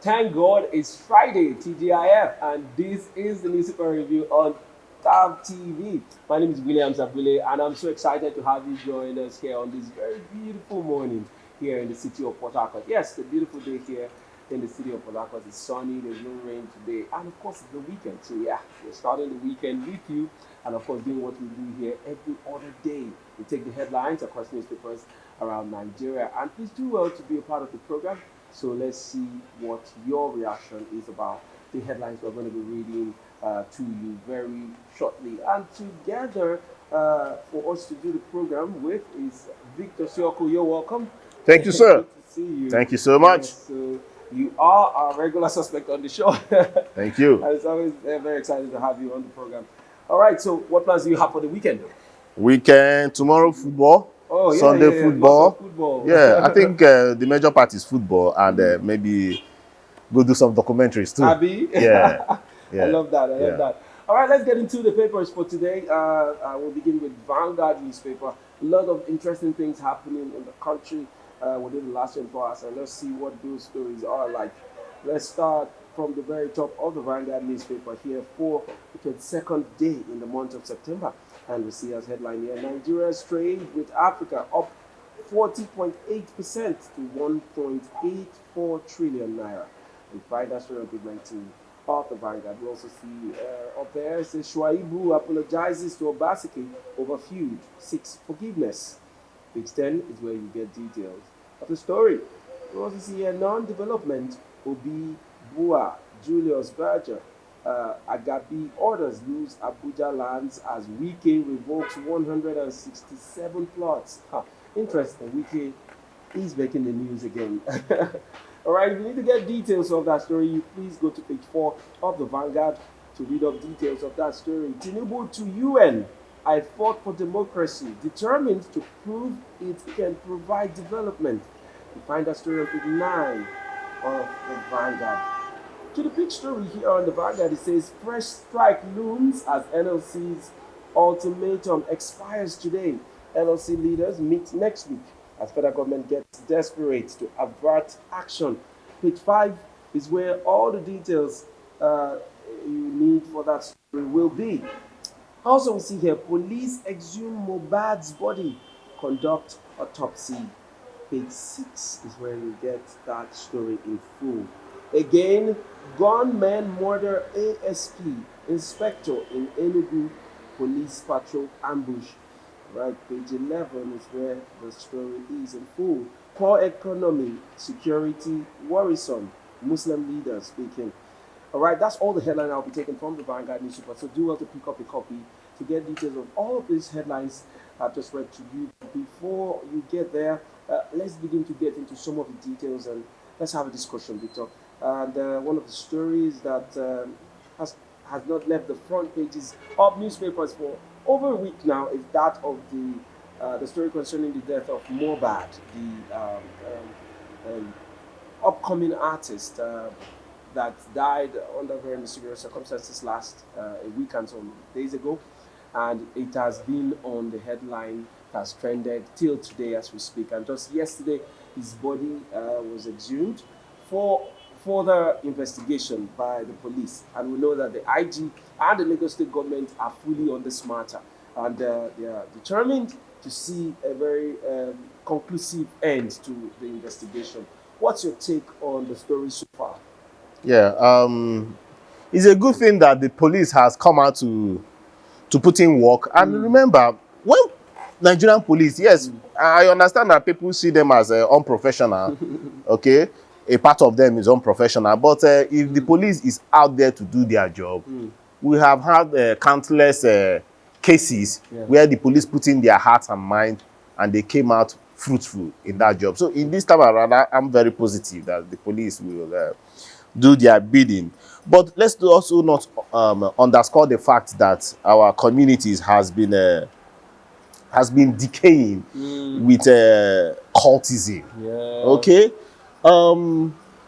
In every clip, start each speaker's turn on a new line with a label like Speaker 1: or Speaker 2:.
Speaker 1: Thank God it's Friday, TGIF, and this is the newspaper review on Thve TV. My name is William Zabule, and I'm so excited to have you join us here on this very beautiful morning here in the city of Port Harcourt. Yes, the beautiful day here in the city of Port Harcourt. It's sunny, there's no rain today, and of course, it's the weekend. So, yeah, we're starting the weekend with you, and of course, doing what we do here every other day. We take the headlines across newspapers around Nigeria, and please do well to be a part of the program. So let's see what your reaction is about the headlines we're going to be reading to you very shortly. And together, for us to do the program with is Victor Sioko. You're welcome.
Speaker 2: Thank you, sir.
Speaker 1: Good to see you.
Speaker 2: Thank you so much.
Speaker 1: Yes, so you are a regular suspect on the show.
Speaker 2: Thank you.
Speaker 1: And it's always very excited to have you on the program. All right, so what plans do you have for the weekend?
Speaker 2: Weekend, tomorrow football.
Speaker 1: Oh, yeah,
Speaker 2: Sunday football.
Speaker 1: Lots of football.
Speaker 2: Yeah, I think the major part is football, and maybe go do some documentaries too.
Speaker 1: Abby?
Speaker 2: Yeah.
Speaker 1: I love that. I love that. All right, let's get into the papers for today. I will begin with Vanguard newspaper. A lot of interesting things happening in the country within the last 24 hours, and let's see what those stories are like. Let's start from the very top of the Vanguard newspaper here for the 22nd day in the month of September. And we see as headline here, Nigeria's trade with Africa up 40.8% to 1.84 trillion naira. We find that story on page 19 of the Vanguard. We also see up there, it says Shuaibu apologizes to Obaseki over feud, seeks forgiveness. Page 10 is where you get details of the story. We also see a non-development, Obi Bua, Julius Berger, Agabi orders lose Abuja lands as Wike revokes 167 plots. Interesting, Wike is making the news again. All right, if you need to get details of that story, you please go to page 4 of the Vanguard to read up details of that story. Tinubu to UN. I fought for democracy, determined to prove it can provide development. You find that story on page 9 of the Vanguard. To the big story here on the Vanguard, it says fresh strike looms as NLC's ultimatum expires today. NLC leaders meet next week as federal government gets desperate to avert action. Page 5 is where all the details you need for that story will be. Also, we see here police exhume Mohbad's body, conduct autopsy. Page 6 is where you get that story in full. Again, gunmen murder ASP inspector in Enugu police patrol ambush. Right, page 11 is where the story is in full. Poor economy, security worrisome. Muslim leaders speaking. All right, that's all the headline I'll be taking from the Vanguard newspaper. So do well to pick up a copy to get details of all of these headlines I've just read to you. Before you get there, let's begin to get into some of the details and let's have a discussion, Victor. And one of the stories that has not left the front pages of newspapers for over a week now is that of the story concerning the death of Mohbad, the upcoming artist that died under very mysterious circumstances last a week and some days ago. And it has been on the headline, has trended till today as we speak. And just yesterday, his body was exhumed for further investigation by the police. And we know that the IG and the Lagos State government are fully on this matter. And they are determined to see a very conclusive end to the investigation. What's your take on the story so far?
Speaker 2: Yeah, it's a good thing that the police has come out to put in work. And remember, when Nigerian police, yes, I understand that people see them as unprofessional, okay? A part of them is unprofessional. But if the police is out there to do their job, we have had countless cases where the police put in their heart and mind and they came out fruitful in that job. So in this time around, I'm very positive that the police will do their bidding. But let's also not underscore the fact that our communities has been decaying with cultism. Okay,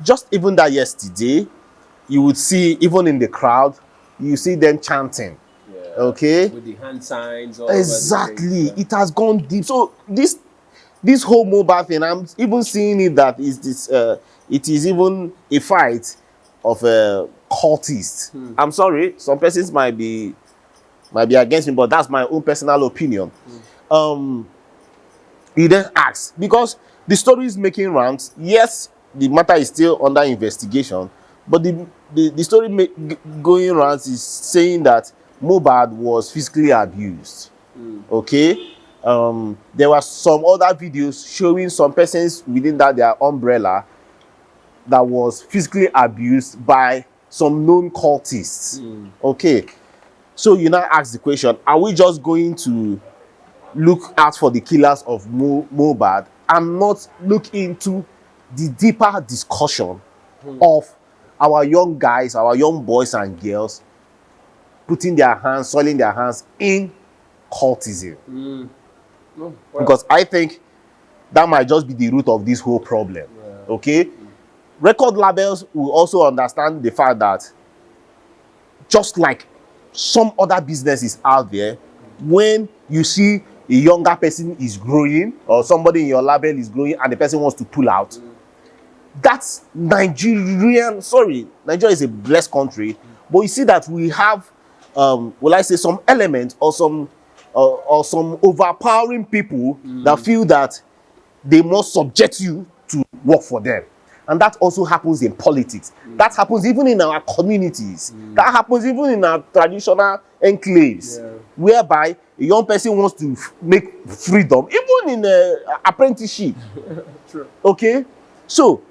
Speaker 2: just even that yesterday, you would see even in the crowd, you see them chanting. Okay,
Speaker 1: with the hand signs.
Speaker 2: Exactly, it has gone deep. So this whole mobile thing, I'm even seeing it that is this it is even a fight of a cultist. I'm sorry, some persons might be against me, but that's my own personal opinion. He then asks, because the story is making rounds, yes, the matter is still under investigation, but the story going rounds is saying that Mohbad was physically abused. Okay, there were some other videos showing some persons within their umbrella that was physically abused by some known cultists. Okay, so you now ask the question, are we just going to look out for the killers of Mohbad and not look into the deeper discussion of our young guys, our young boys and girls putting their hands, soiling their hands in cultism?
Speaker 1: No, well,
Speaker 2: Because I think that might just be the root of this whole problem. Okay, record labels will also understand the fact that just like some other businesses out there, when you see a younger person is growing or somebody in your label is growing and the person wants to pull out, that's Nigerian. Sorry, Nigeria is a blessed country, but you see that we have will I say some element or some overpowering people that feel that they must subject you to work for them. And that also happens in politics. That happens even in our communities. That happens even in our traditional enclaves, whereby a young person wants to make freedom, even in apprenticeship.
Speaker 1: True.
Speaker 2: Okay, so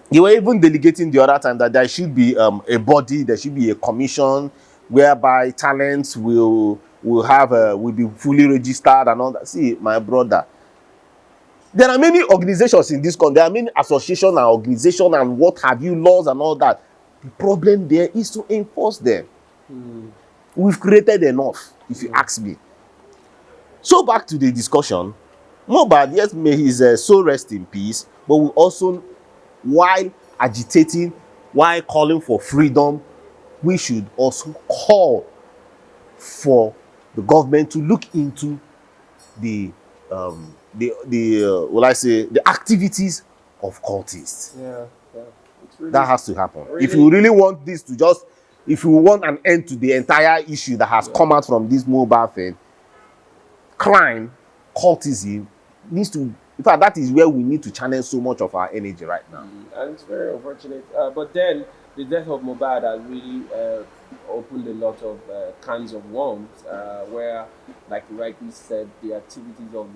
Speaker 2: you were even delegating the other time that there should be a body, there should be a commission whereby talents will be fully registered and all that. See, my brother, there are many organizations in this country. There are many associations and organizations and what have you, laws and all that. The problem there is to enforce them. We've created enough, if you ask me. So back to the discussion. Mohbad, yes, may his soul rest in peace, but we also, while agitating, while calling for freedom, we should also call for the government to look into the will I say the activities of cultists.
Speaker 1: It's really,
Speaker 2: That has to happen.
Speaker 1: really,
Speaker 2: If you really want this to just, if you want an end to the entire issue that has come out from this mobile thing, crime, cultism needs to, in fact, that is where we need to channel so much of our energy right now.
Speaker 1: and it's very unfortunate. But then the death of Mohbad has really opened a lot of cans of worms, where, like you rightly said, the activities of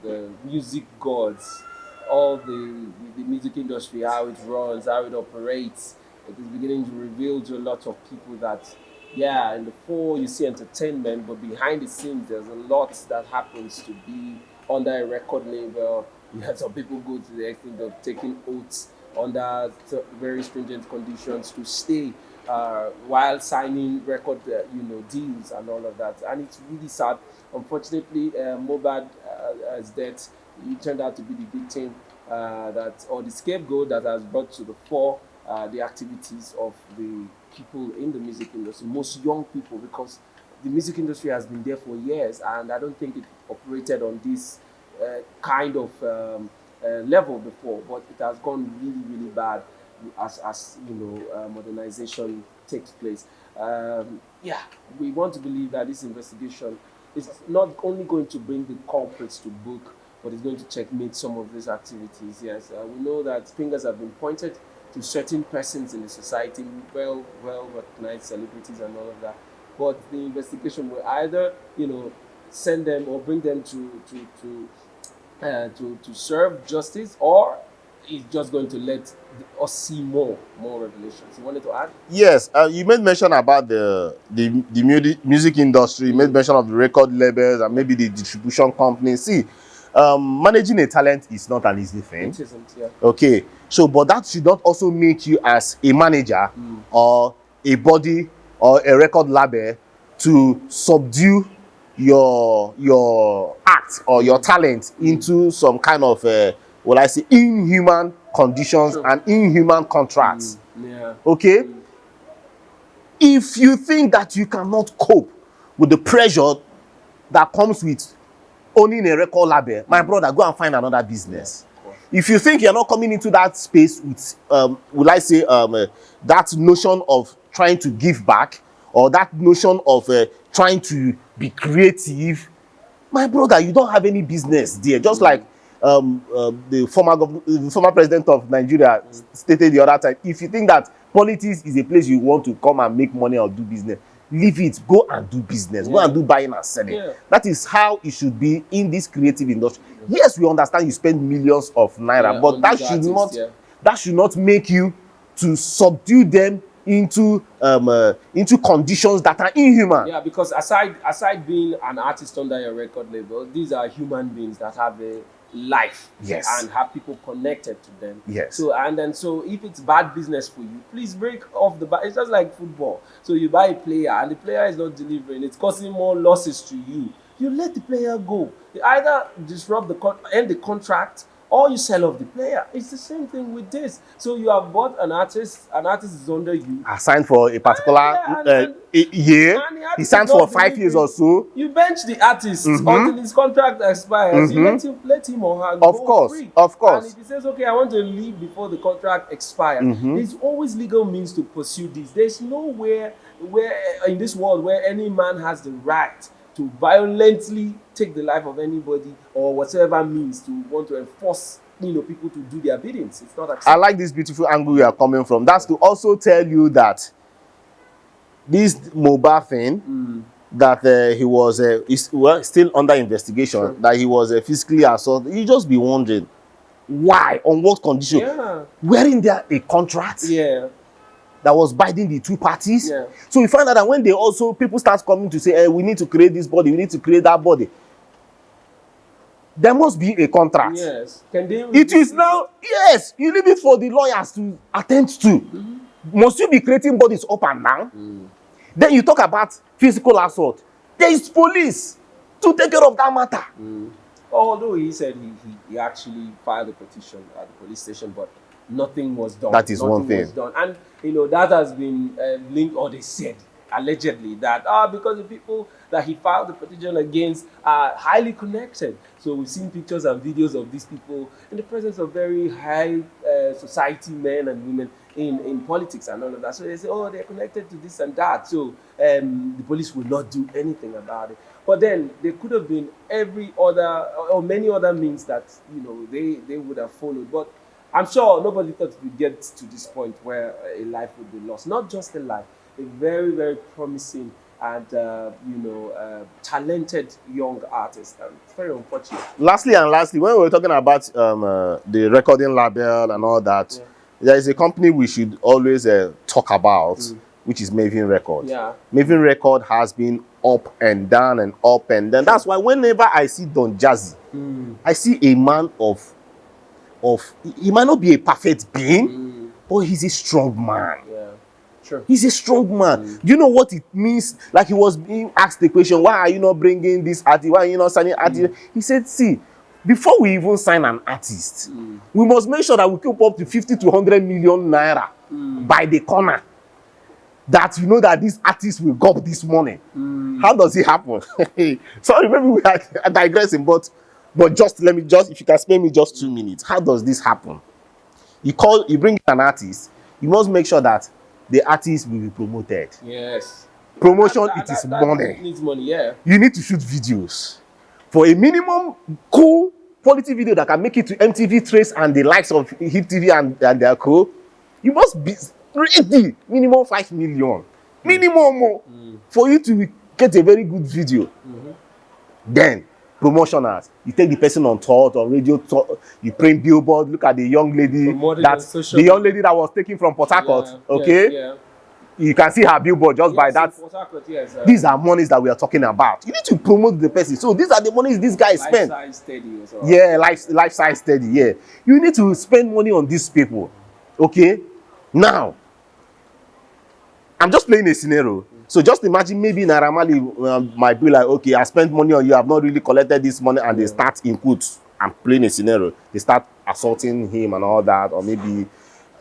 Speaker 1: the music gods, all the music industry, how it runs, how it operates, it is beginning to reveal to a lot of people that, yeah, in the fore you see entertainment, but behind the scenes there's a lot that happens to be under a record label. You have some people go to the extent of taking oaths under very stringent conditions to stay while signing record deals and all of that, and it's really sad. Unfortunately, Mohbad's death, he turned out to be the victim or the scapegoat that has brought to the fore the activities of the people in the music industry, most young people, because the music industry has been there for years, and I don't think it operated on this kind of level before, but it has gone really, really bad as modernization takes place. We want to believe that this investigation is not only going to bring the culprits to book, but it's going to checkmate some of these activities. Yes, we know that fingers have been pointed to certain persons in the society, well recognized celebrities and all of that. But the investigation will either, send them or bring them to serve justice, or it's just going to let us see more revelations. You wanted to add?
Speaker 2: Yes, you made mention about the music industry. You made mention of the record labels and maybe the distribution companies. See, managing a talent is not an easy thing.
Speaker 1: It isn't, yeah.
Speaker 2: Okay, so but that should not also make you as a manager or a body or a record label to subdue your act or your talent into some kind of will I say inhuman conditions and inhuman contracts. Okay, if you think that you cannot cope with the pressure that comes with owning a record label, my brother, go and find another business. If you think you're not coming into that space with, will I say, that notion of trying to give back, or that notion of trying to be creative, my brother, you don't have any business there. Just like the former president of Nigeria stated the other time, if you think that politics is a place you want to come and make money or do business, leave it. Go and do business. Go and do buying and selling. That is how it should be in this creative industry. Yes, we understand you spend millions of naira, but that should not make you to subdue them into conditions that are inhuman.
Speaker 1: Yeah, because aside being an artist under your record label, these are human beings that have a life, and have people connected to them. So if it's bad business for you, please break off the it's just like football. So you buy a player and the player is not delivering, it's causing more losses to you. You let the player go. You either disrupt end the contract, or you sell off the player. It's the same thing with this. So you have bought an artist is under you.
Speaker 2: Assigned for a particular year. He signed for 5 years or so.
Speaker 1: You bench the artist until his contract expires. You let him or her go free.
Speaker 2: Of course.
Speaker 1: And if he says, okay, I want to leave before the contract expires, there's always legal means to pursue this. There's nowhere in this world where any man has the right to violently take the life of anybody, or whatever means to want to enforce people to do their biddings. It's not acceptable.
Speaker 2: I like this beautiful angle you are coming from. That's to also tell you that this mobile thing, that he was still under investigation, that he was physically assaulted. You just be wondering why, on what condition? Weren't there a contract? That was binding the two parties. So we find out that when people start coming to say, we need to create this body, we need to create that body, there must be a contract. It is now, you leave it for the lawyers to attend to. Must you be creating bodies up and down? Then you talk about physical assault. There is police to take care of that matter.
Speaker 1: Although he said he actually filed a petition at the police station, but nothing was done.
Speaker 2: That is one thing.
Speaker 1: And that has been linked, or they said allegedly that because the people that he filed the petition against are highly connected. So we've seen pictures and videos of these people in the presence of very high society men and women in politics and all of that. So they say, they're connected to this and that. So the police will not do anything about it. But then there could have been every other or many other means that they would have followed. But I'm sure nobody thought it would get to this point where a life would be lost. Not just a life, a very, very promising and talented young artist. And it's very unfortunate.
Speaker 2: Lastly, when we were talking about the recording label and all that, there is a company we should always talk about, which is Maven Record. Maven Record has been up and down and up and down. That's why whenever I see Don Jazzy, I see a man he might not be a perfect being, but he's a strong man. He's a strong man. Do you know what it means? Like, he was being asked the question, why are you not bringing this artist? Why are you not signing artist? He said, see, before we even sign an artist, we must make sure that we keep up to 50 to 100 million naira by the corner. That that this artist will go up this money. How does it happen? Sorry, maybe we are digressing, but if you can spare me just 2 minutes. How does this happen? You bring an artist, you must make sure that the artist will be promoted. Promotion, it is money.
Speaker 1: Needs money,
Speaker 2: You need to shoot videos. For a minimum cool quality video that can make it to MTV Trace and the likes of Hip TV and their co, you must be ready. Minimum 5 million. Minimum more. For you to get a very good video. Then promotionals, you take the person on tour, on radio tour, you print billboard. Look at the young lady that was taken from Port Harcourt. You can see her billboard just by that. These are monies that we are talking about. You need to promote the person. So these are the monies this guy spent. Life size steady. You need to spend money on these people. Now, I'm just playing a scenario. So just imagine maybe Naira Marley might be like, okay, I spent money on you, I have not really collected this money, and they start input. I'm playing a scenario. They start assaulting him and all that, or maybe,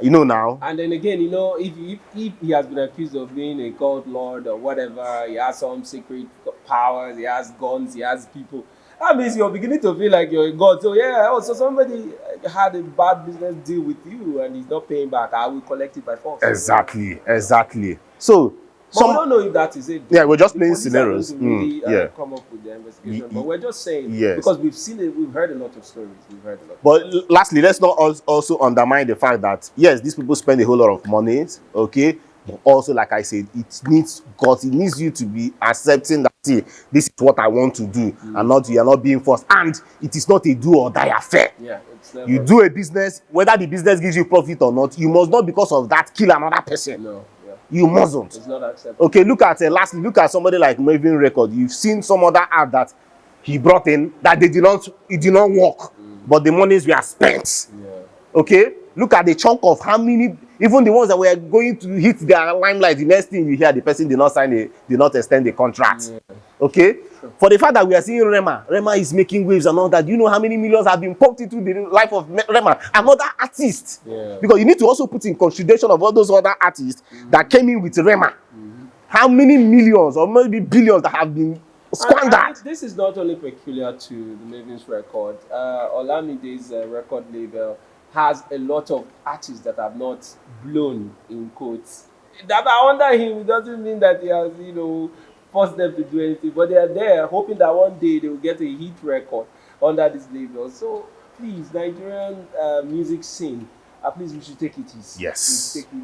Speaker 2: now.
Speaker 1: And then again, if he has been accused of being a god lord or whatever, he has some secret powers, he has guns, he has people. That means you're beginning to feel like you're a god. So so somebody had a bad business deal with you and he's not paying back, I will collect it by force.
Speaker 2: Exactly, exactly. So
Speaker 1: But we don't know if that is it.
Speaker 2: Yeah, we're just playing
Speaker 1: Police are going
Speaker 2: scenarios.
Speaker 1: to really
Speaker 2: Yeah.
Speaker 1: come up with the investigation. But we're just saying,
Speaker 2: Yes.
Speaker 1: because we've seen it, we've heard a lot of stories. We've heard a lot.
Speaker 2: But lastly, let's not also undermine the fact that, yes, these people spend a whole lot of money, okay? But also, like I said, it needs God. It needs you to be accepting that, see, this is what I want to do, and not you are not being forced. And it is not a do or die affair.
Speaker 1: Yeah, it's never.
Speaker 2: You do a business, whether the business gives you profit or not, you must not, because of that, kill another person.
Speaker 1: No, yeah.
Speaker 2: You mustn't.
Speaker 1: It's not acceptable.
Speaker 2: Okay, look at lastly, look at somebody like Maven Record. You've seen some other ad that he brought in that it did not work, but the monies were spent.
Speaker 1: Yeah.
Speaker 2: Okay, look at the chunk of how many, even the ones that were going to hit their limelight. The next thing you hear, the person did not extend the contract. Yeah. Okay, for the fact that we are seeing Rema is making waves and all that. Do you know how many millions have been pumped into the life of Rema, another artist? Yeah. Because you need to also put in consideration of all those other artists that came in with Rema. How many millions or maybe billions that have been squandered?
Speaker 1: And this is not only peculiar to the Maven's Record. Olamide's record label has a lot of artists that have not blown, in quotes. That are under him, it doesn't mean that he has, forced them to do anything, but they are there hoping that one day they will get a hit record under this label. So please, Nigerian music scene, please, we should take it easy.
Speaker 2: Yes.
Speaker 1: We should take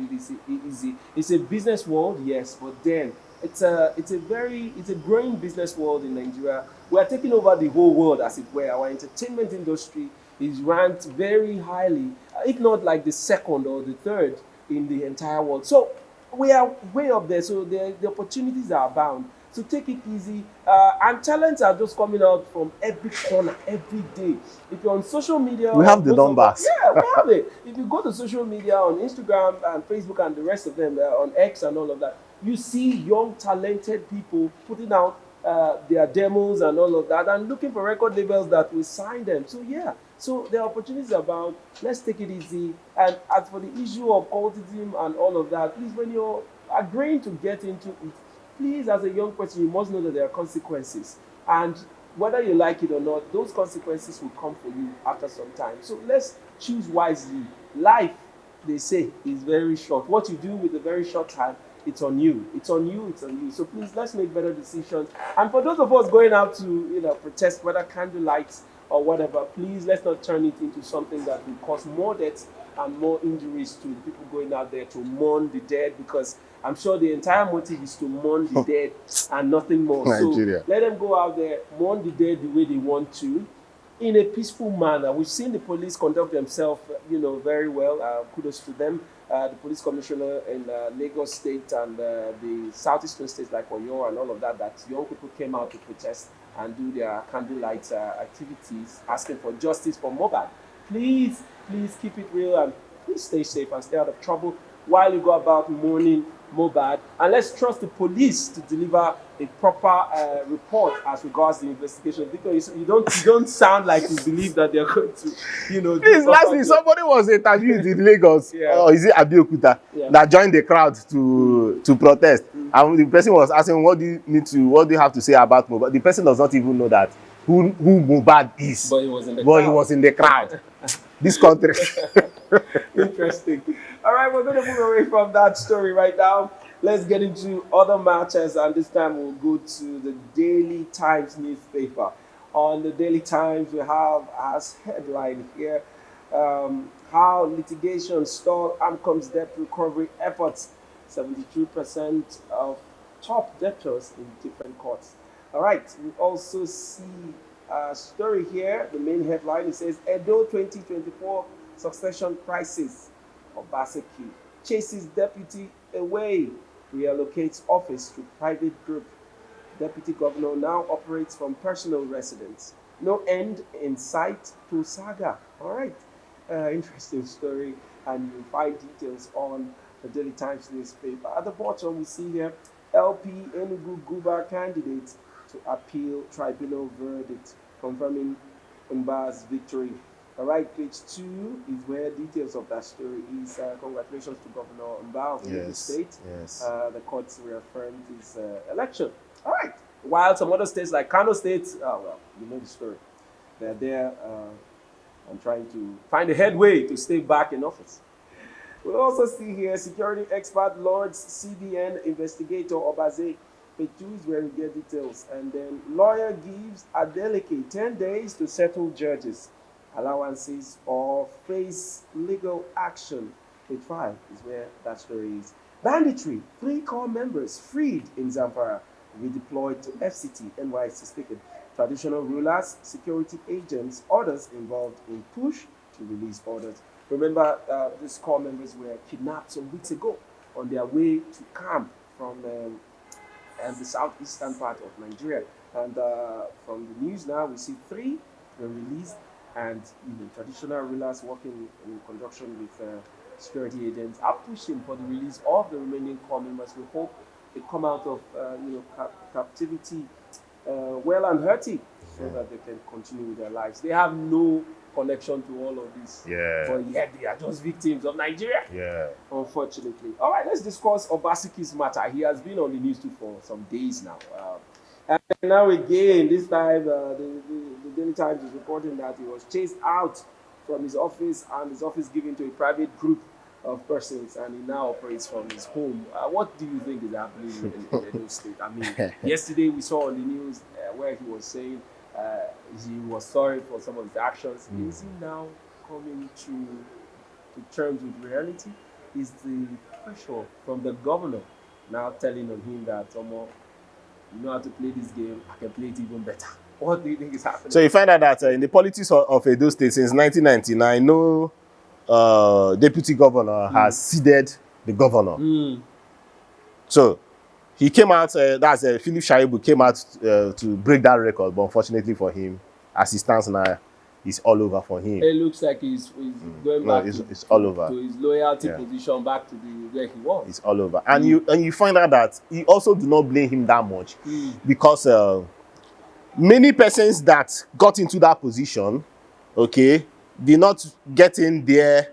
Speaker 1: it easy. It's a business world, yes, but then it's a growing business world in Nigeria. We are taking over the whole world, as it were. Our entertainment industry is ranked very highly, if not like the second or the third in the entire world. So we are way up there. So the opportunities are abound. So take it easy. And talents are just coming out from every corner, every day. If you're on social media,
Speaker 2: we have the numbers.
Speaker 1: Yeah, we have it. If you go to social media on Instagram and Facebook and the rest of them, on X and all of that, you see young, talented people putting out their demos and all of that, and looking for record labels that will sign them. So yeah, so there are opportunities about. Let's take it easy. And as for the issue of cultism and all of that, please, when you're agreeing to get into it, please, as a young person, you must know that there are consequences. And whether you like it or not, those consequences will come for you after some time. So let's choose wisely. Life, they say, is very short. What you do with a very short time, it's on you. It's on you, it's on you. So please, let's make better decisions. And for those of us going out to, protest, whether candlelights or whatever, please, let's not turn it into something that will cause more deaths and more injuries to the people going out there to mourn the dead, because I'm sure the entire motive is to mourn the dead and nothing more.
Speaker 2: Nigeria.
Speaker 1: So let them go out there, mourn the dead the way they want to, in a peaceful manner. We've seen the police conduct themselves, very well. Kudos to them. The police commissioner in Lagos State and the southeastern states like Oyo and all of that young people came out to protest and do their candlelight activities, asking for justice for Mohbad. Please keep it real and please stay safe and stay out of trouble while you go about mourning Mohbad. And let's trust the police to deliver a proper report as regards the investigation, because you don't sound like you believe that they're going to,
Speaker 2: Please, lastly, somebody was interviewed in Lagos, or is it Abeokuta, that joined the crowd to protest. And the person was asking, what do you have to say about Mohbad? The person does not even know that who Mohbad is.
Speaker 1: But he was in the
Speaker 2: crowd. This country.
Speaker 1: Interesting. All right, we're going to move away from that story right now. Let's get into other matters, and this time we'll go to the Daily Times newspaper. On the Daily Times, we have as headline here, how litigation stall AMCOM's debt recovery efforts. 73% of top debtors in different courts. All right, we also see a story here. The main headline, it says, Edo 2024 succession crisis. Obaseki chases deputy away, reallocates office to private group. Deputy governor now operates from personal residence. No end in sight to saga. All right, interesting story, and you'll find details on the Daily Times newspaper. At the bottom, we see here, LP Enugu Guba candidate to appeal tribunal verdict, confirming Mba's victory. All right, page 2 is where details of that story is. Congratulations to Governor Mba of Edo State.
Speaker 2: Yes.
Speaker 1: The courts reaffirmed his election. All right. While some other states like Kano State, you know the story. They're there and trying to find a headway to stay back in office. We'll also see here security expert Lord's CBN investigator Obaseki. Page 2 is where we get details. And then lawyer gives Adeleke 10 days to settle judges' allowances or face legal action. Page 5 is where that story is. Banditry, 3 core members freed in Zamfara, redeployed to FCT, NYC State. Traditional rulers, security agents, others involved in push to release orders. Remember, these core members were kidnapped some weeks ago on their way to camp from the southeastern part of Nigeria. And from the news now, we see 3 were released, and traditional rulers working in conjunction with security agents are pushing for the release of the remaining core members. We hope they come out of captivity well and healthy, so that they can continue with their lives. They have no connection to all of this, but yet they are just victims of Nigeria, unfortunately. All right, let's discuss Obaseki's matter. He has been on the news too for some days now, and now again, this time the Daily Times is reporting that he was chased out from his office, and his office given to a private group of persons, and he now operates from his home. What do you think is happening in Edo State? I mean, yesterday we saw on the news where he was saying he was sorry for some of his actions. Is he now coming to terms with reality? Is the pressure from the governor now telling on him that, you know how to play this game, I can play it even better? What do you think is happening?
Speaker 2: So you find out that in the politics of Edo State since 1999, no deputy governor has ceded the governor. So he came out, that's Philip Shaibu came out to break that record, but unfortunately for him, as he stands now, it's all over for him.
Speaker 1: It looks like he's going back
Speaker 2: it's all over.
Speaker 1: To his loyalty position, back to where he was.
Speaker 2: It's all over. And you find out that he also do not blame him that much, because many persons that got into that position, did not get in there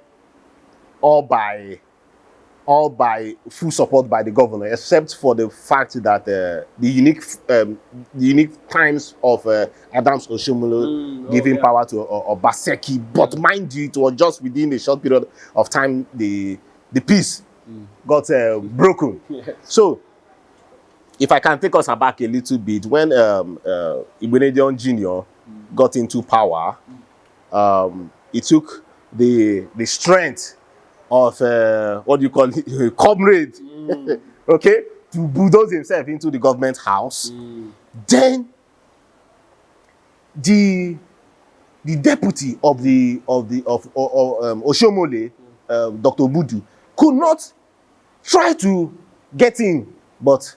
Speaker 2: all by full support by the governor, except for the fact that the unique times of Adams Oshomole giving power to Obaseki. But mind you, it was just within a short period of time the peace got broken. So if I can take us back a little bit, when Igbenedion Jr. got into power, it took the strength of what do you call it, comrade, to bulldoze himself into the government house. Then the deputy of Oshomole, Dr. Budu, could not try to get in, but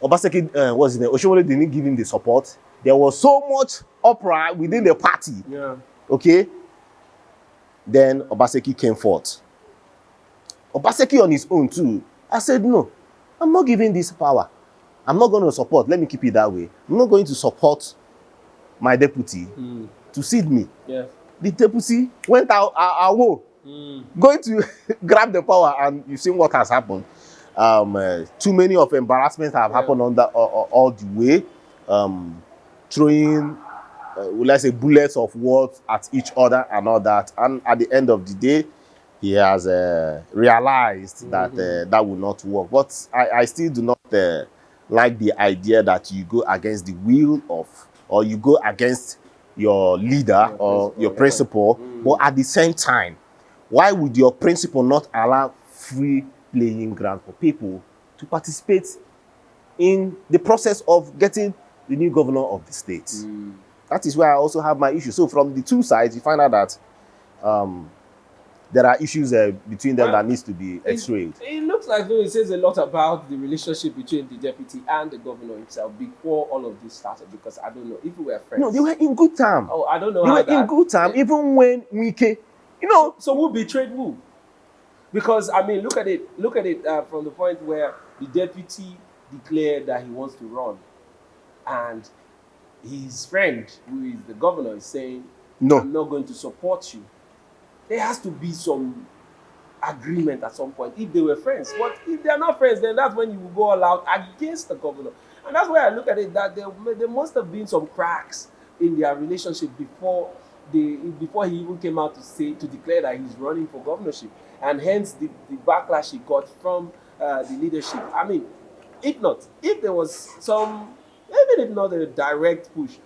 Speaker 2: Obaseki Oshomole didn't give him the support. There was so much uproar within the party. Then Obaseki came forth. Obaseki on his own too. I said, no, I'm not giving this power. I'm not going to support. Let me keep it that way. I'm not going to support my deputy to cede me. The deputy went out going to grab the power, and you've seen what has happened. Too many of embarrassments have happened on that all the way. Throwing, let's say, bullets of words at each other and all that. And at the end of the day, he has realized that that will not work. But I still do not like the idea that you go against the will of, or you go against your leader or your principal. But at the same time, why would your principal not allow free playing ground for people to participate in the process of getting the new governor of the state? That is where I also have my issue. So from the two sides, you find out that there are issues between them that needs to be x-rayed.
Speaker 1: It looks like though it says a lot about the relationship between the deputy and the governor himself before all of this started, because I don't know if we were friends.
Speaker 2: No, they were in good time.
Speaker 1: Oh, I don't know.
Speaker 2: They were in good time, even when Wike,
Speaker 1: So who betrayed who? Because I mean, look at it from the point where the deputy declared that he wants to run, and his friend, who is the governor, is saying, no, I'm not going to support you. There has to be some agreement at some point if they were friends. But if they are not friends, then that's when you will go all out against the governor. And that's why I look at it, that there must have been some cracks in their relationship before before he even came out to declare that he's running for governorship, and hence the backlash he got from the leadership. I mean, if there was some, even if not a direct push,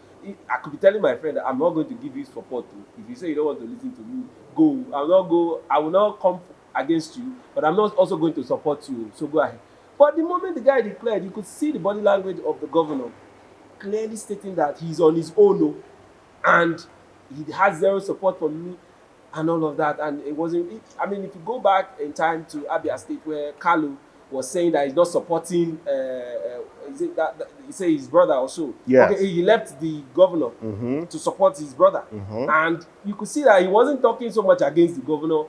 Speaker 1: I could be telling my friend that I'm not going to give you support. If you say you don't want to listen to me, go. I will not come against you, but I'm not also going to support you. So go ahead. But the moment the guy declared, you could see the body language of the governor clearly stating that he's on his own, and he has zero support from me and all of that. And it wasn't, I mean, if you go back in time to Abia State, where Kalu was saying that he's not supporting, is it that he say his brother also?
Speaker 2: Yes.
Speaker 1: Okay, he left the governor to support his brother. And you could see that he wasn't talking so much against the governor,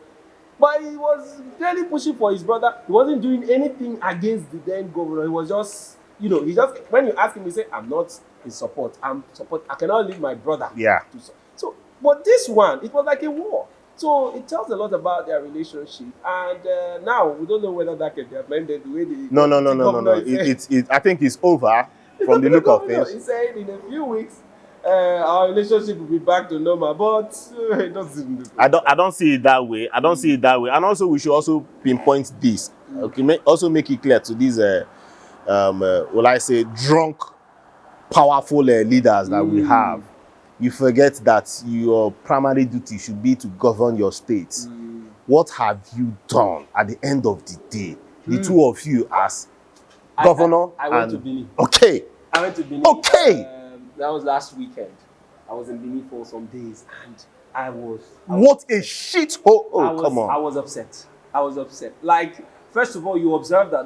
Speaker 1: but he was clearly pushing for his brother. He wasn't doing anything against the then governor. He was just, he just, when you ask him, he said, I'm not in support. I cannot leave my brother.
Speaker 2: Yeah.
Speaker 1: So, but this one, it was like a war. So it tells a lot about their relationship. And now we don't know whether that can be amended the way the
Speaker 2: No. I think it's over from the look of things.
Speaker 1: He said in a few weeks, our relationship will be back to normal, but it doesn't look like
Speaker 2: I don't see it that way. I don't see it that way. And also, we should also pinpoint this. Okay, also make it clear to these, will I say, drunk, powerful leaders that we have. You forget that your primary duty should be to govern your state. What have you done at the end of the day? The two of you as governor.
Speaker 1: I went to Benin.
Speaker 2: Okay.
Speaker 1: I went to Benin.
Speaker 2: Okay.
Speaker 1: That was last weekend. I was in Benin for some days, and
Speaker 2: what a shit hole! Come on.
Speaker 1: I was upset. Like, first of all, you observe that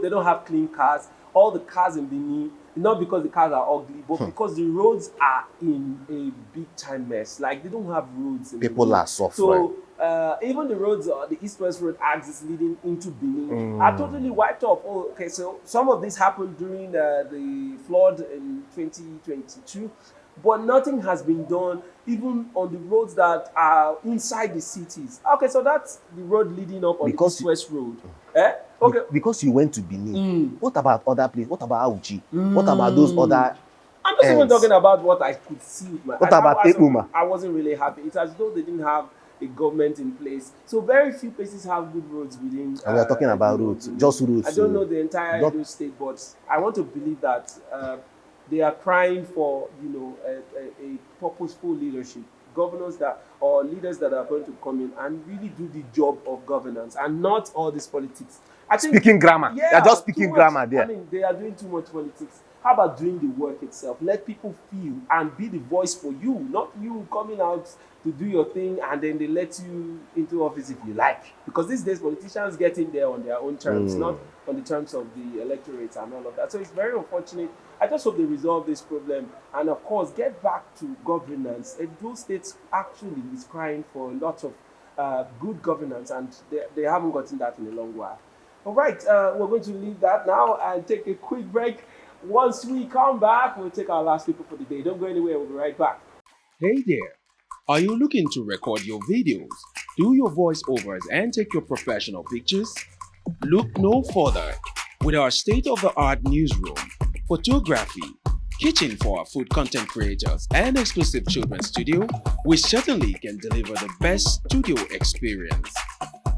Speaker 1: they don't have clean cars. All the cars in Benin, not because the cars are ugly, but because the roads are in a big time mess. Like, they don't have roads.
Speaker 2: People are suffering.
Speaker 1: So even the roads, the east-west road axis leading into Benin are totally wiped off. Oh, okay, so some of this happened during the flood in 2022, but nothing has been done even on the roads that are inside the cities. Okay, so that's the road leading up on the east-west road. Okay.
Speaker 2: Because you went to Benin. What about other places? What about Auchi? What about those other?
Speaker 1: I'm just even talking about what I could see with my eyes.
Speaker 2: What about Ekuma?
Speaker 1: I wasn't really happy. It's as though they didn't have a government in place. So very few places have good roads within.
Speaker 2: And we are talking about roads, just roads.
Speaker 1: I don't know the entire Edo State, but I want to believe that they are crying for a purposeful leadership, governors or leaders that are going to come in and really do the job of governance and not all this politics.
Speaker 2: Speaking grammar.
Speaker 1: Yeah,
Speaker 2: they're just speaking grammar there.
Speaker 1: I mean, they are doing too much politics. How about doing the work itself? Let people feel and be the voice for you, not you coming out to do your thing and then they let you into office if you like. Because these days, politicians get in there on their own terms, not on the terms of the electorate and all of that. So it's very unfortunate. I just hope they resolve this problem and, of course, get back to governance. Edo State actually is crying for a lot of good governance, and they haven't gotten that in a long while. All right, we're going to leave that now and take a quick break. Once we come back, we'll take our last people for the day. Don't go anywhere, we'll be right back.
Speaker 3: Hey there, are you looking to record your videos, do your voiceovers, and take your professional pictures? Look no further. With our state-of-the-art newsroom, photography, kitchen for our food content creators, and exclusive children's studio, we certainly can deliver the best studio experience.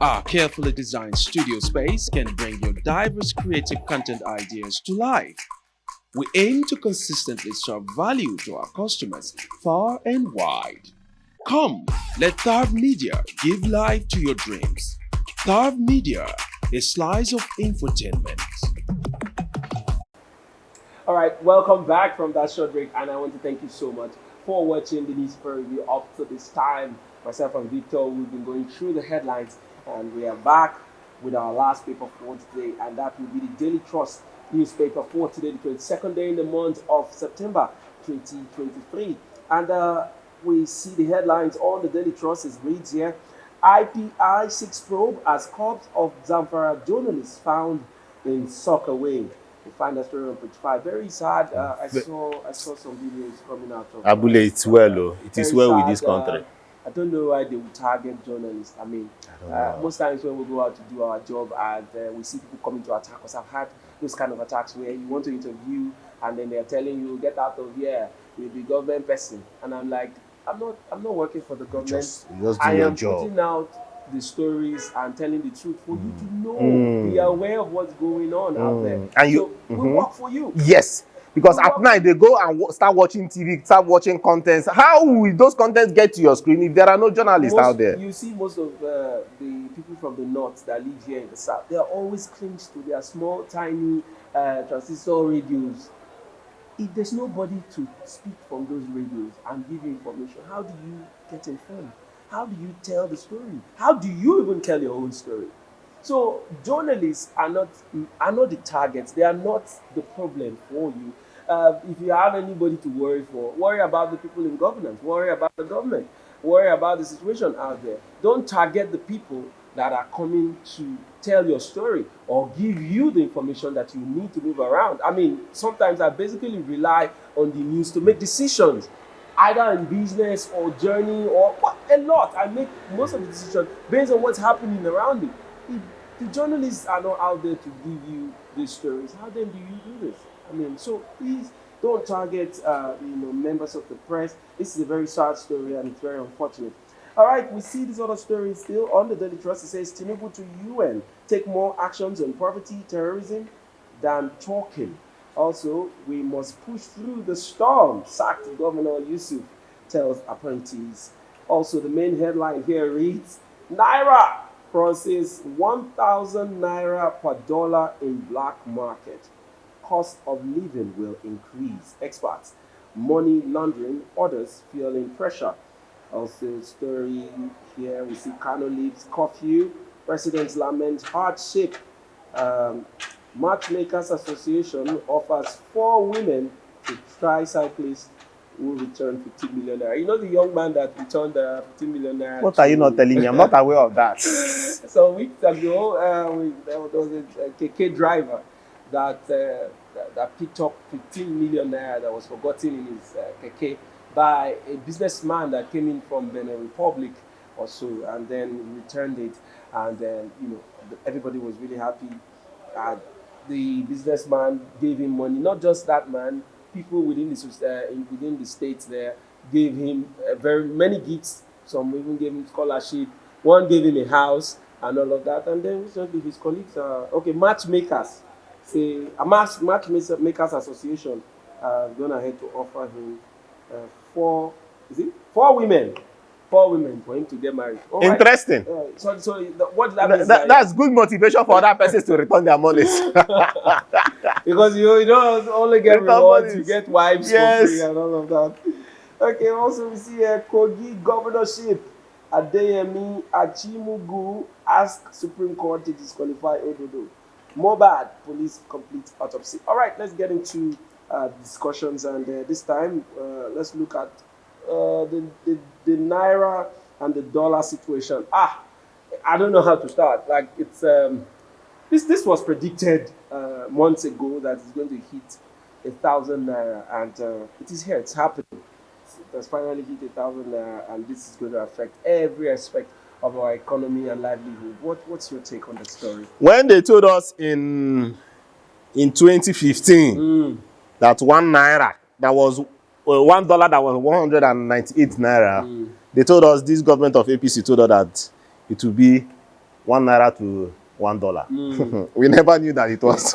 Speaker 3: Our carefully designed studio space can bring your diverse creative content ideas to life. We aim to consistently serve value to our customers far and wide. Come, let Thve Media give life to your dreams. Thve Media, a slice of infotainment.
Speaker 1: All right, welcome back from that short break, and I want to thank you so much for watching the newspaper review up to this time. Myself and Victor, we've been going through the headlines, and we are back with our last paper for today, and that will be the Daily Trust newspaper for today, the 22nd day in the month of September 2023. And we see the headlines on the Daily Trust. It reads here: IPI6 probe as corpse of Zamfara journalists found in Sockaway. You find that story on page 5. Very sad. I saw some videos coming out of
Speaker 2: Abule. It's well, oh. It is well with this country.
Speaker 1: I don't know why they would target journalists. I mean, most times when we go out to do our job and we see people coming to attack us, I've had those kind of attacks where you want to interview and then they're telling you, get out of here, you'll be government person. And I'm like, I'm not working for the government.
Speaker 2: You just do
Speaker 1: I
Speaker 2: your
Speaker 1: am
Speaker 2: job.
Speaker 1: putting out the stories and telling the truth for you to know. Be aware of what's going on out there.
Speaker 2: And
Speaker 1: So we work for you.
Speaker 2: Yes, because
Speaker 1: We
Speaker 2: at
Speaker 1: work
Speaker 2: night they go and start watching TV, start watching contents. How will those contents get to your screen if there are no journalists out there?
Speaker 1: You see most of the people from the north that live here in the south, they are always clinged to their small, tiny transistor radios. If there's nobody to speak from those radios and give you information, how do you get informed? How do you tell the story? How do you even tell your own story? So journalists are not the targets. They are not the problem for you. If you have anybody to worry for, worry about the people in governance. Worry about the government. Worry about the situation out there. Don't target the people that are coming to tell your story or give you the information that you need to move around. I mean, sometimes I basically rely on the news to make decisions, either in business or journey or a lot. I make most of the decisions based on what's happening around me. If the journalists are not out there to give you these stories, how then do you do this? I mean, so please don't target members of the press. This is a very sad story and it's very unfortunate. All right, we see this other story still on the Daily Trust. It says Tinubu to UN, take more actions on poverty, terrorism than talking. Also, we must push through the storm. Sacked Governor Yusuf tells appointees. Also, the main headline here reads, Naira crosses 1,000 Naira per dollar in black market. Cost of living will increase. Experts, money laundering orders feeling pressure. Also, story here we see Kano leaves curfew. Presidents lament hardship. Matchmakers Association offers 4 women to tricyclists who returned 50 million naira. You know the young man that returned 50 million naira.
Speaker 2: What are you not telling me? I'm not aware of that.
Speaker 1: So weeks ago, there was a KK driver that picked up 15 million naira that was forgotten in his KK by a businessman that came in from Benin Republic or so, and then returned it, and then everybody was really happy. The businessman gave him money. Not just that man, people within the states there gave him very many gifts. Some even gave him scholarship. One gave him a house and all of that. And then recently his colleagues matchmakers say matchmakers association gone ahead to offer him 4 women for him to get married. All
Speaker 2: Interesting.
Speaker 1: right. What that means
Speaker 2: that's good motivation for other persons to return their monies.
Speaker 1: because you don't only get rewards, you get wives for free and all of that. Okay, also we see Kogi governorship. Adeyemi Achimugu asked Supreme Court to disqualify Ododo. Mohbad police complete autopsy. All right, let's get into discussions, and this time let's look at the Naira and the dollar situation. I don't know how to start. Like it's this was predicted months ago that it's going to hit 1,000 naira, and it is here. It's happening. It has finally hit 1,000 naira, and this is going to affect every aspect of our economy and livelihood. What's your take on that story?
Speaker 2: When they told us in 2015 that 1 naira that was $1 that was 198 naira, they told us, this government of APC told us that it would be 1 naira to $1. We never knew that it was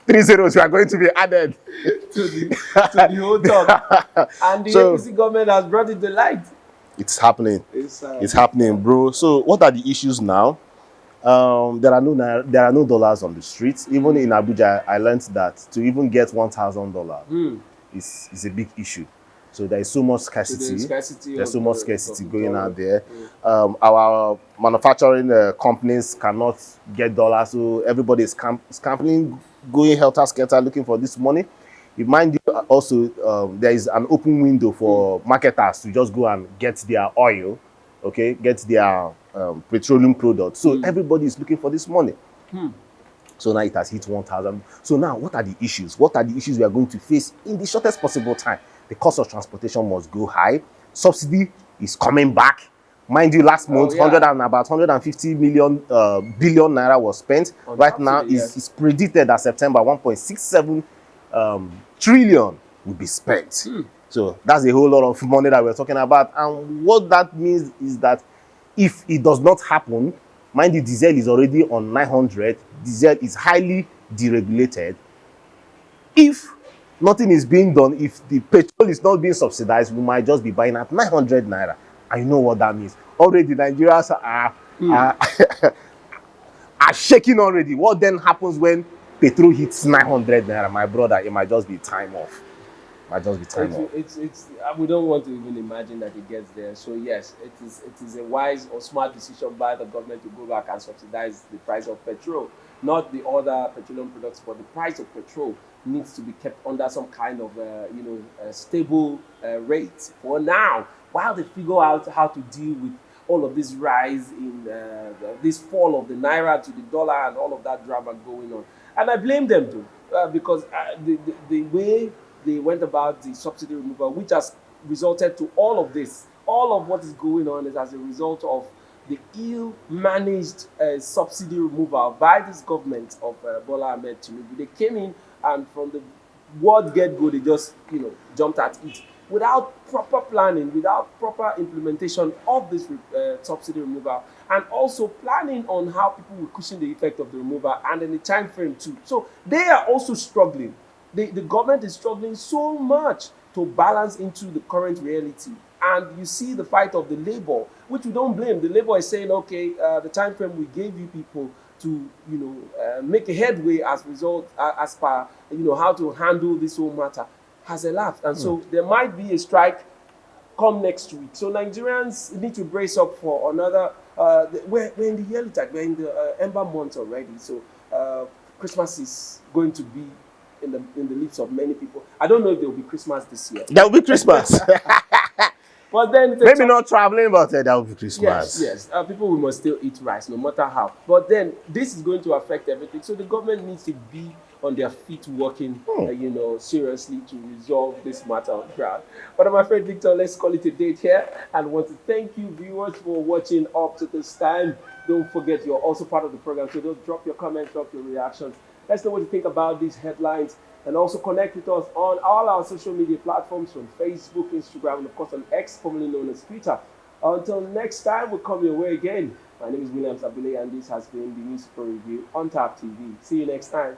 Speaker 2: 3 zeros were going to be added
Speaker 1: to the whole talk. And the APC government has brought it to light.
Speaker 2: It's happening. It's happening, bro. So what are the issues now? There are no dollars on the streets. Even in Abuja, I learned that to even get $1,000 is a big issue. So there is so much scarcity. There's so much scarcity going out there. Our manufacturing companies cannot get dollars, so everybody is camping, going helter-skelter looking for this money. Mind you, also there is an open window for marketers to just go and get their oil, okay, get their petroleum products. So everybody is looking for this money. So now it has hit 1,000. So now, what are the issues? What are the issues we are going to face in the shortest possible time? The cost of transportation must go high. Subsidy is coming back. Mind you, last month, about 150 billion naira was spent. Right now, it's predicted that September 1.67 trillion will be spent. So that's a whole lot of money that we're talking about. And what that means is that if it does not happen, mind you, diesel is already on 900. Diesel is highly deregulated. If nothing is being done, if the petrol is not being subsidized, we might just be buying at 900 naira. And you know what that means. Already Nigerians are are shaking already. What then happens when petrol hits 900 naira? My brother, it might just be time off. Might just be time off.
Speaker 1: It's we don't want to even imagine that it gets there. So yes, it is a wise or smart decision by the government to go back and subsidize the price of petrol, not the other petroleum products, but the price of petrol needs to be kept under some kind of stable rate for now, while they figure out how to deal with all of this rise in this fall of the naira to the dollar and all of that drama going on. And I blame them too, because the way they went about the subsidy removal, which has resulted to all of this. All of what is going on is as a result of the ill-managed subsidy removal by this government of Bola Ahmed Tinubu. They came in and from the word get-go, they just jumped at it without proper planning, without proper implementation of this subsidy removal, and also planning on how people will cushion the effect of the removal and in the time frame too. So they are also struggling. The government is struggling so much to balance into the current reality. And you see the fight of the labor, which we don't blame. The labor is saying, okay, the time frame we gave you people to, make a headway as result, as per, how to handle this whole matter has elapsed. And so there might be a strike come next week. So Nigerians need to brace up for another, we're in the yearly tag, we're in the Ember month already. So Christmas is going to be in the lips of many people. I don't know if there will be Christmas this year.
Speaker 2: There will be Christmas.
Speaker 1: But then
Speaker 2: maybe not traveling, but there will be Christmas.
Speaker 1: Yes. People must still eat rice, no matter how. But then this is going to affect everything. So the government needs to be on their feet working, seriously to resolve this matter on ground. But I'm afraid, Victor, let's call it a date here. And I want to thank you, viewers, for watching up to this time. Don't forget, you're also part of the program. So just drop your comments, drop your reactions. Let's know what you think about these headlines, and also connect with us on all our social media platforms, from Facebook, Instagram, and of course on X, formerly known as Twitter. Until next time, we'll come your way again. My name is Williams Abile, and this has been the Newspaper Review on Thve TV. See you next time.